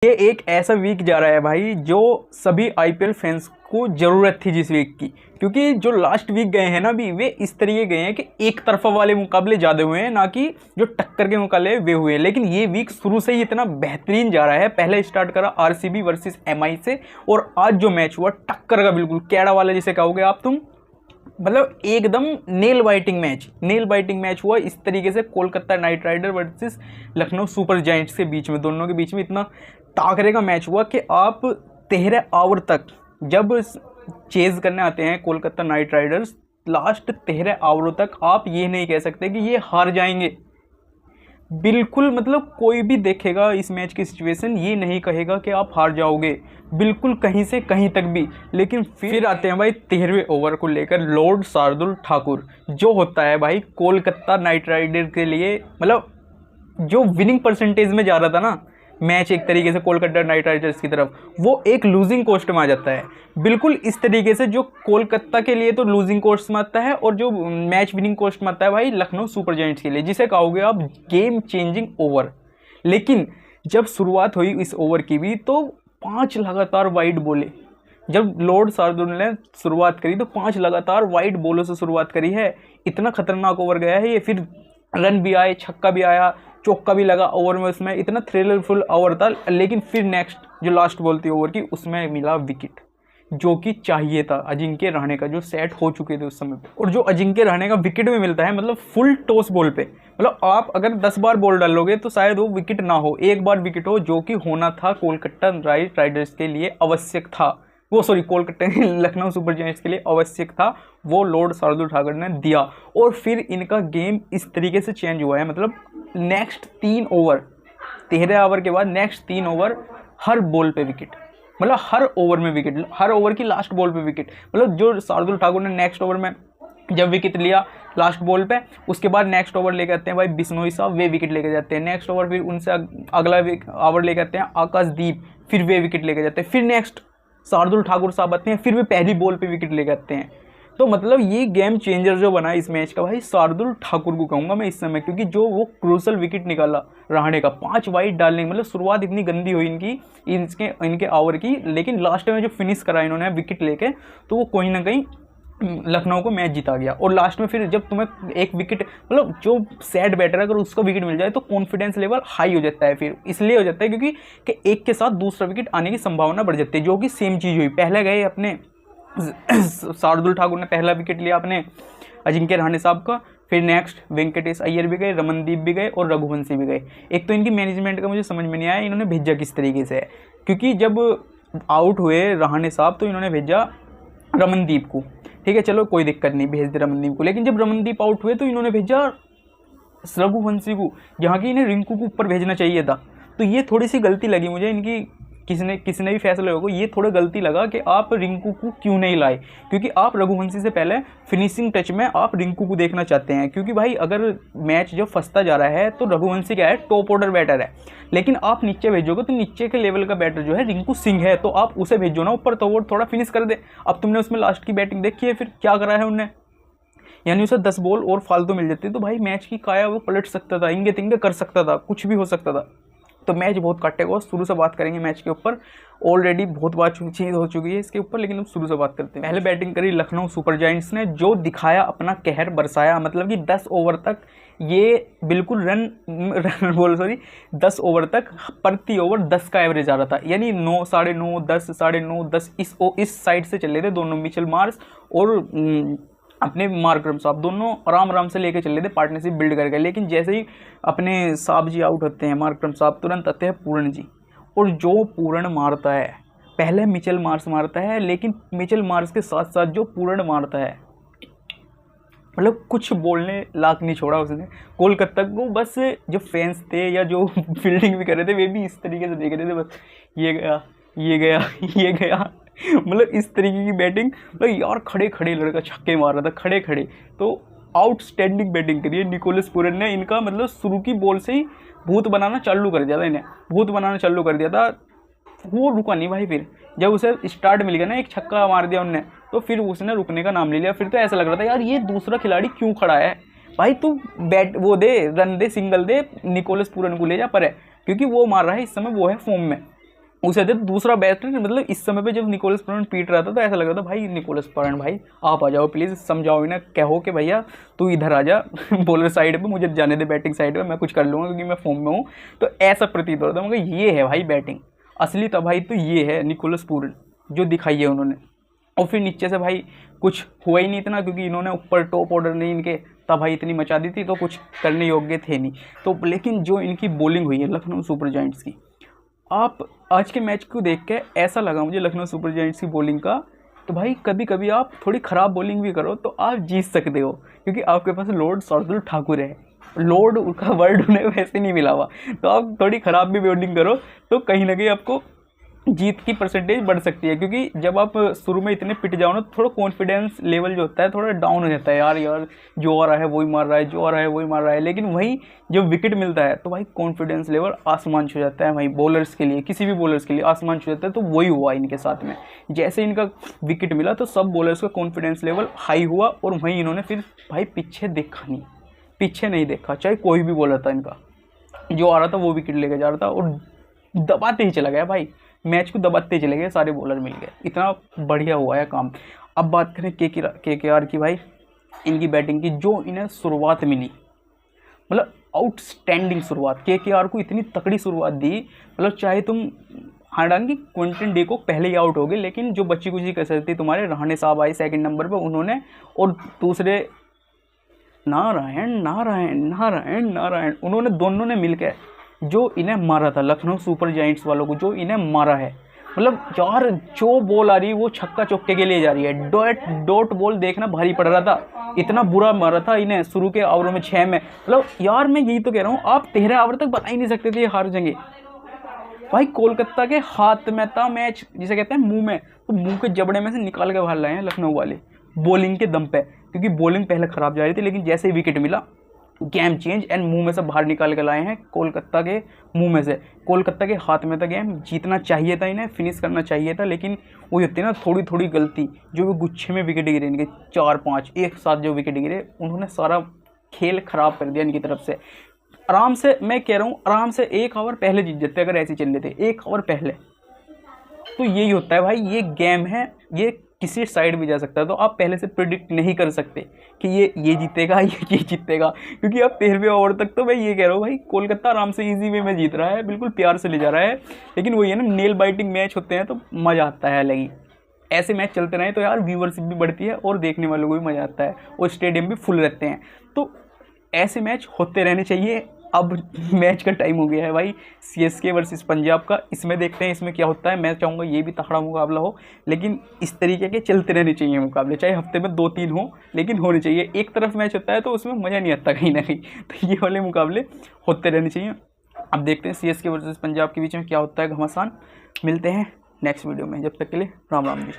ये एक ऐसा वीक जा रहा है भाई जो सभी आईपीएल फैंस को ज़रूरत थी जिस वीक की, क्योंकि जो लास्ट वीक गए हैं ना अभी वे इस तरीके गए हैं कि एक तरफा वाले मुकाबले ज़्यादा हुए हैं, ना कि जो टक्कर के मुकाबले वे हुए हैं। लेकिन ये वीक शुरू से ही इतना बेहतरीन जा रहा है। पहले स्टार्ट करा आरसीबी वर्सेस एमआई से, और आज जो मैच हुआ टक्कर का, बिल्कुल कैड़ा वाला जिसे कहोगे आप तुम, मतलब एकदम नेल बाइटिंग मैच हुआ। इस तरीके से Kolkata Knight Rider versus Lucknow Super Giants के बीच में, दोनों के बीच में इतना टाकरे का मैच हुआ कि आप 13 ओवर तक जब चेज करने आते हैं कोलकाता नाइट राइडर्स, लास्ट 13 ओवरों तक आप ये नहीं कह सकते कि ये हार जाएंगे। बिल्कुल, मतलब कोई भी देखेगा इस मैच की सिचुएशन ये नहीं कहेगा कि आप हार जाओगे, बिल्कुल कहीं से कहीं तक भी। लेकिन फिर आते हैं भाई 13वें ओवर को लेकर लॉर्ड शार्दुल ठाकुर, जो होता है भाई कोलकाता नाइट राइडर के लिए, मतलब जो विनिंग परसेंटेज में जा रहा था ना मैच एक तरीके से कोलकाता नाइट राइडर्स की तरफ, वो एक लूजिंग कोस्ट में आ जाता है। बिल्कुल इस तरीके से जो कोलकाता के लिए तो लूजिंग कोस्ट में आता है, और जो मैच विनिंग कोस्ट में आता है भाई लखनऊ सुपर जायंट्स के लिए, जिसे कहोगे आप गेम चेंजिंग ओवर। लेकिन जब शुरुआत हुई इस ओवर की भी तो 5 लगातार वाइड बोले। जब लॉर्ड शार्दुल ने शुरुआत करी तो 5 लगातार वाइड बोलों से शुरुआत करी है। इतना खतरनाक ओवर गया है ये। फिर रन भी आए, छक्का भी आया, चौका भी लगा ओवर में, उसमें इतना थ्रिलरफुल ओवर था। लेकिन फिर नेक्स्ट जो लास्ट बॉल थी ओवर की, उसमें मिला विकेट, जो कि चाहिए था अजिंक्य रहाणे का, जो सेट हो चुके थे उस समय पे। और जो अजिंक्य रहाणे का विकेट भी मिलता है, मतलब फुल टॉस बॉल पे, मतलब आप अगर 10 बार बॉल डालोगे तो शायद वो विकेट ना हो, एक बार विकेट हो, जो कि होना था कोलकाता नाइट राइडर्स के लिए आवश्यक था। वो sorry Kolkata Lucknow Super Giants के लिए आवश्यक था, वो लॉर्ड शार्दुल ठाकुर ने दिया। और फिर इनका गेम इस तरीके से चेंज हुआ है, मतलब नेक्स्ट 3 ओवर, 13 ओवर के बाद नेक्स्ट 3 ओवर हर बॉल पे विकेट, मतलब हर ओवर में विकेट, हर ओवर की लास्ट बॉल पे विकेट। मतलब जो शार्दुल ठाकुर ने नेक्स्ट ओवर में जब विकेट लिया लास्ट बॉल पे, उसके बाद नेक्स्ट ओवर लेके आते हैं भाई बिश्नोई साहब, वे विकेट लेके जाते हैं। नेक्स्ट ओवर फिर उनसे अगला ओवर लेके आते हैं आकाशदीप, फिर वे विकेट लेके जाते हैं। फिर नेक्स्ट शार्दुल ठाकुर साहब आते हैं, फिर वे पहली बॉल पे विकेट लेके आते हैं। तो मतलब ये गेम चेंजर जो बना इस मैच का भाई शार्दुल ठाकुर को कहूँगा मैं इस समय, क्योंकि जो वो क्रूशल विकेट निकाला रहाणे का 5 वाइड डालने, मतलब शुरुआत इतनी गंदी हुई इनके ओवर की, लेकिन लास्ट में जो फिनिश करा इन्होंने विकेट लेके, तो वो कहीं ना कहीं लखनऊ को मैच जिता गया। और लास्ट में फिर जब तुम्हें एक विकेट, मतलब जो सेट बैटर अगर उसको विकेट मिल जाए तो कॉन्फिडेंस लेवल हाई हो जाता है। फिर इसलिए हो जाता है क्योंकि एक के साथ दूसरा विकेट आने की संभावना बढ़ जाती है, जो कि सेम चीज़ हुई। पहले गए अपने शार्दुल ठाकुर ने पहला विकेट लिया अपने अजिंक्य रहाणे साहब का, फिर नेक्स्ट वेंकटेश अय्यर भी गए, रमनदीप भी गए और रघुवंशी भी गए। एक तो इनकी मैनेजमेंट का मुझे समझ में नहीं आया इन्होंने भेजा किस तरीके से है, क्योंकि जब आउट हुए रहाणे साहब तो इन्होंने भेजा रमनदीप को, ठीक है चलो कोई दिक्कत नहीं, भेज दे रमनदीप को। लेकिन जब रमनदीप आउट हुए तो इन्होंने भेजा रघुवंशी को, जहाँ की इन्हें रिंकू को ऊपर भेजना चाहिए था। तो ये थोड़ी सी गलती लगी मुझे इनकी, किसने भी फैसला होगा, ये थोड़ा गलती लगा कि आप रिंकू को क्यों नहीं लाए, क्योंकि आप रघुवंशी से पहले फिनिशिंग टच में आप रिंकू को देखना चाहते हैं। क्योंकि भाई अगर मैच जब फंसता जा रहा है तो रघुवंशी क्या है, टॉप ऑर्डर बैटर है, लेकिन आप नीचे भेजोगे तो नीचे के लेवल का बैटर जो है रिंकू सिंह है, तो आप उसे भेजो ना ऊपर, तो वो थोड़ा फिनिश कर दे। अब तुमने उसमें लास्ट की बैटिंग देखी है, फिर क्या करा है उनने, यानी उसे 10 बॉल और फालतू मिल जाती तो भाई मैच की काया वो पलट सकता था, इंगे तिंगे कर सकता था, कुछ भी हो सकता था। तो मैच बहुत काटेगा, शुरू से बात करेंगे मैच के ऊपर, ऑलरेडी बहुत बात चीज़ हो चुकी है इसके ऊपर, लेकिन हम शुरू से बात करते हैं। पहले बैटिंग करी लखनऊ सुपर जायंट्स ने, जो दिखाया अपना कहर बरसाया, मतलब कि 10 ओवर तक ये बिल्कुल 10 ओवर तक प्रति ओवर 10 का एवरेज आ रहा था, यानी 9, 9.5, 10, 9.5, 10 इस साइड से चल रहे थे दोनों, मिचेल मार्श और अपने मार्करम साहब, दोनों आराम से लेके चल रहे थे, पार्टनरशिप बिल्ड करके। लेकिन जैसे ही अपने साहब जी आउट होते हैं, मार्करम साहब, तुरंत आते हैं पूर्ण जी, और जो पूर्ण मारता है, पहले मिचेल मार्श मारता है, लेकिन मिचेल मार्श के साथ साथ जो पूर्ण मारता है, मतलब कुछ बोलने लायक नहीं छोड़ा उसने कोलकाता को। बस जो फैंस थे या जो फील्डिंग भी कर रहे थे वे भी इस तरीके से देख रहे थे, बस ये गया ये गया ये गया, मतलब इस तरीके की बैटिंग, मतलब यार खड़े खड़े लड़का छक्के मार रहा था, खड़े खड़े। तो आउटस्टैंडिंग बैटिंग करी है निकोलस पूरन ने। इनका मतलब शुरू की बॉल से ही भूत बनाना चालू कर दिया था, इन्हें भूत बनाना चालू कर दिया था। वो रुका नहीं भाई, फिर जब उसे स्टार्ट मिल गया ना, एक छक्का मार दिया उनने, तो फिर उसने रुकने का नाम ले लिया। फिर तो ऐसा लग रहा था यार ये दूसरा खिलाड़ी क्यों खड़ा है भाई, तू बैट वो दे, रन दे, सिंगल दे, निकोलस पूरन को ले जा पर है, क्योंकि वो मार रहा है इस समय, वो है फॉर्म में। उसे दे दूसरा बैटर। मतलब इस समय पे जब निकोलस पुरान पीट रहा था तो ऐसा लग रहा था भाई निकोलस पुरान भाई आप आ जाओ प्लीज़, समझाओ इन्हें, कहो कि भैया तू इधर आ जा बॉलर साइड पे, मुझे जाने दे बैटिंग साइड पे, मैं कुछ कर लूँगा क्योंकि मैं फॉर्म में हूँ। तो ऐसा प्रतीत हो रहा था, मगर ये है भाई बैटिंग असली तबाही तो ये है निकोलस पूरन जो दिखाई है उन्होंने। और फिर नीचे से भाई कुछ हुआ ही नहीं इतना, क्योंकि इन्होंने ऊपर टॉप ऑर्डर ने इनके तबाही इतनी मचा दी थी तो कुछ करने योग्य थे नहीं। तो लेकिन जो इनकी बॉलिंग हुई है लखनऊ सुपर जायंट्स की, आप आज के मैच को देख के ऐसा लगा मुझे लखनऊ सुपर जायंट्स की बॉलिंग का, तो भाई कभी कभी आप थोड़ी ख़राब बॉलिंग भी करो तो आप जीत सकते हो, क्योंकि आपके पास लॉर्ड शार्दुल ठाकुर है। लॉर्ड का वर्ड उन्हें वैसे नहीं मिला हुआ, तो आप थोड़ी ख़राब भी बॉलिंग करो तो कहीं ना कहीं आपको जीत की परसेंटेज बढ़ सकती है। क्योंकि जब आप शुरू में इतने पिट जाओ ना, थोड़ा कॉन्फिडेंस लेवल जो होता है थोड़ा डाउन हो जाता है, यार जो आ रहा है वही मार रहा है, जो आ रहा है वही मार रहा है। लेकिन वही जब विकेट मिलता है तो भाई कॉन्फिडेंस लेवल आसमान छू जाता है भाई, बॉलर्स के लिए, किसी भी बॉलर्स के लिए आसमान छू जाता है। तो वही हुआ इनके साथ में, जैसे इनका विकेट मिला तो सब बॉलर्स का कॉन्फिडेंस लेवल हाई हुआ, और वहीं इन्होंने फिर भाई पीछे देखा नहीं, पीछे नहीं देखा, चाहे कोई भी बॉलर था इनका, जो आ रहा था वो विकेट लेके जा रहा था और दबाते ही चला गया भाई, मैच को दबाते चले गए, सारे बॉलर मिल गए, इतना बढ़िया हुआ है काम। अब बात करें KKR की भाई, इनकी बैटिंग की जो इन्हें शुरुआत मिली, मतलब आउटस्टैंडिंग शुरुआत, KKR को इतनी तकड़ी शुरुआत दी, मतलब चाहे तुम हालांकि क्विंटन डे को पहले ही आउट हो गए, लेकिन जो बच्ची कुची कसर थी तुम्हारे रहाणे साहब आए सेकंड नंबर पर, उन्होंने, और दूसरे नारायण नारायण नारायण नारायण, उन्होंने दोनों ने मिलकर जो इन्हें मारा था लखनऊ सुपर जायंट्स वालों को, जो इन्हें मारा है, मतलब यार जो बॉल आ रही है वो छक्का चौके के लिए जा रही है, डॉट बॉल देखना भारी पड़ रहा था, इतना बुरा मारा था इन्हें शुरू के ओवरों में 6 में। मतलब यार मैं यही तो कह रहा हूँ, आप 13 ओवर तक बता ही नहीं सकते थे ये हार जाएंगे भाई। कोलकाता के हाथ में था मैच, जिसे कहते हैं मुंह में, तो मुंह के जबड़े में से निकाल के बाहर लाए हैं लखनऊ वाले बॉलिंग के दम पे, क्योंकि बॉलिंग पहले खराब जा रही थी, लेकिन जैसे ही विकेट मिला गेम चेंज एंड मुंह में से बाहर निकाल के लाए हैं कोलकाता के मुंह में से। कोलकाता के हाथ में था गेम, जीतना चाहिए था इन्हें, फिनिश करना चाहिए था, लेकिन वो होती है ना थोड़ी थोड़ी गलती, जो वो गुच्छे में विकेट गिरे इनके 4-5 एक साथ जो विकेट गिरे, उन्होंने सारा खेल खराब कर दिया इनकी तरफ से। आराम से मैं कह रहा हूँ, आराम से 1 ओवर पहले जीत जाते अगर ऐसे चल रहे थे, 1 ओवर पहले। तो यही होता है भाई, ये गेम है, ये किसी साइड भी जा सकता है, तो आप पहले से प्रिडिक्ट नहीं कर सकते कि ये जीतेगा ये जीतेगा, क्योंकि आप 13वें ओवर तक, तो मैं ये कह रहा हूँ भाई कोलकाता आराम से इजी वे में जीत रहा है, बिल्कुल प्यार से ले जा रहा है। लेकिन वही है ना, नेल बाइटिंग मैच होते हैं तो मज़ा आता है अलग ही, ऐसे मैच चलते रहे तो यार व्यूअरशिप भी बढ़ती है और देखने वालों को भी मज़ा आता है, और स्टेडियम भी फुल रहते हैं। तो ऐसे मैच होते रहने चाहिए। अब मैच का टाइम हो गया है भाई, CSK वर्सेस पंजाब का, इसमें देखते हैं इसमें क्या होता है। मैं चाहूँगा ये भी तगड़ा मुकाबला हो, लेकिन इस तरीके के चलते रहने चाहिए मुकाबले, चाहे हफ्ते में 2-3 हो, लेकिन होने चाहिए। एक तरफ मैच होता है तो उसमें मज़ा नहीं आता कहीं ना कहीं, तो ये वाले मुकाबले होते रहने चाहिए। अब देखते हैं CSK वर्सेस पंजाब के बीच में क्या होता है घमासान। मिलते हैं नेक्स्ट वीडियो में, जब तक के लिए राम राम जी।